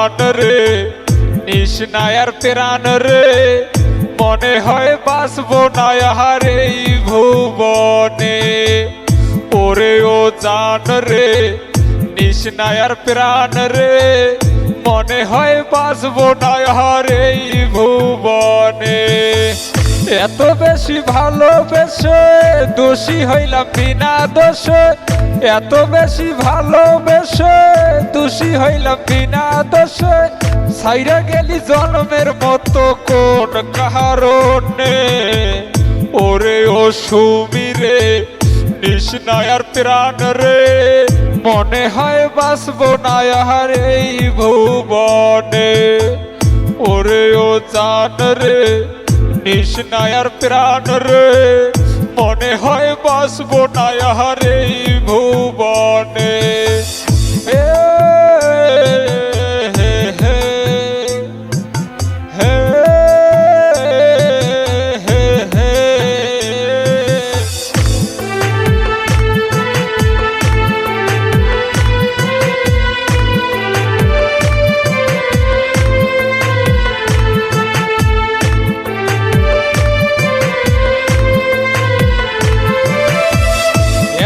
জান রে নিশনায়ার প্রাণ রে মনে হয় বাঁচবো না আর এই ভুবনে। ওরে ও জান রে নিশনায়ার প্রাণ রে মনে হয় বাঁচবো না আর এই ভুবনে। এত বেশি ভালোবেসে দোষী হইলাম বিনা দোষে, এত বেশি ভালোবেসে দোষী হইলাম বিনা দোষে। ছাইরা গেলি জন্মের মতো কোন কারণে। ওরে ও সুমিরে নিশনায়ার প্রাণ রে মনে হয় বাঁচবো না আর এই ভুবনে। ওরে ও জান রে নিশনায়ার প্রাণ রে মনে হয় বাঁচবো না আর এই ভুবনে।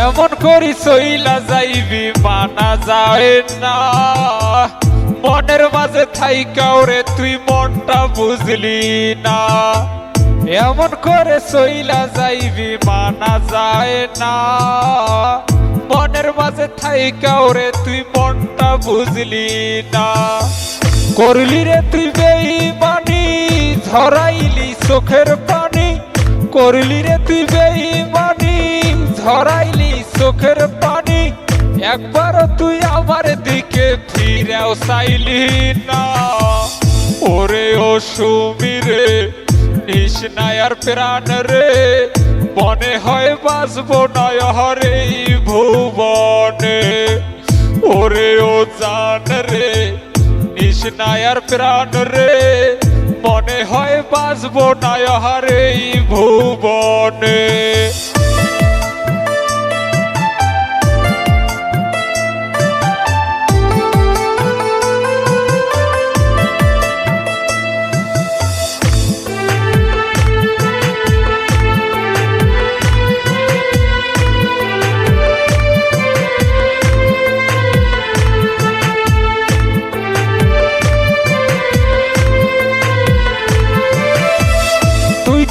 এমন করি চইলা যাইবি মানা যায় না, মনের মাঝে থাইকাও রে তুই মনটা বুঝলি না। এমন করে চইলা যাইবি মানা যায় না, মনের মাঝে থাইকাও রে তুই মনটা বুঝলি না। করলি রে তুই বেঈমানি ঝরাইলি চোখের পানি, করলি রে তুই বেঈমানি ঝরাইলি চোখের পানি। একবার তুই আমার দিকে ফিরেও চাইলি না। ওরে ও সুমিরে নিশনায়ার প্রাণ রে মনে হয় বাঁচবো না আর এই ভুবনে। ওরে ও জান রে নিশনায়ার প্রাণ রে মনে হয় বাঁচবো না আর এই ভুবনে।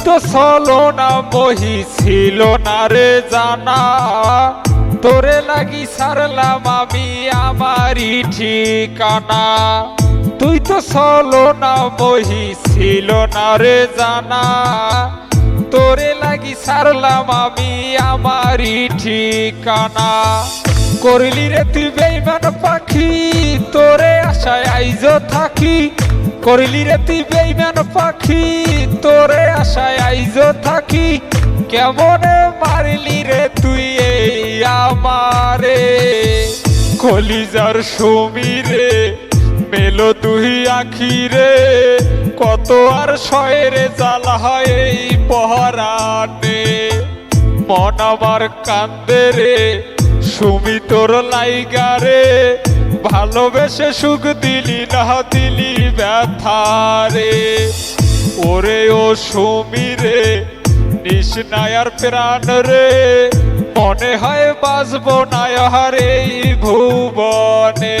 তো চলো না মহি ছিল না রে জানা, তোরে লাগি সারলাম আমি আমারই ঠিকানা। তুই তো চলো না মহি ছিল না রে জানা, তোরে লাগি সারলাম আমি আমারই ঠিকানা। করলি রে তুই বেঈমান পাখি তোরে আশায় আইজো থাকি, করলি রে তুই বেঈমান পাখি তোরে আশায় আইজো থাকি। কেমনে মারলি রে তুই এই আমারে কলিজার সুমিরে মেলো দুই আখি রে। কত আর শয়েরে জ্বালা হয় এই পহরানে, মন আমার কান্দে রে সুমি তোর লাইগা রে। ভালোবেসে সুখ দিলি না দিলি ব্যথা রে। ওরে ও সুমিরে নিশনায়ার প্রাণ রে মনে হয় বাঁচবো না আর এই ভুবনে।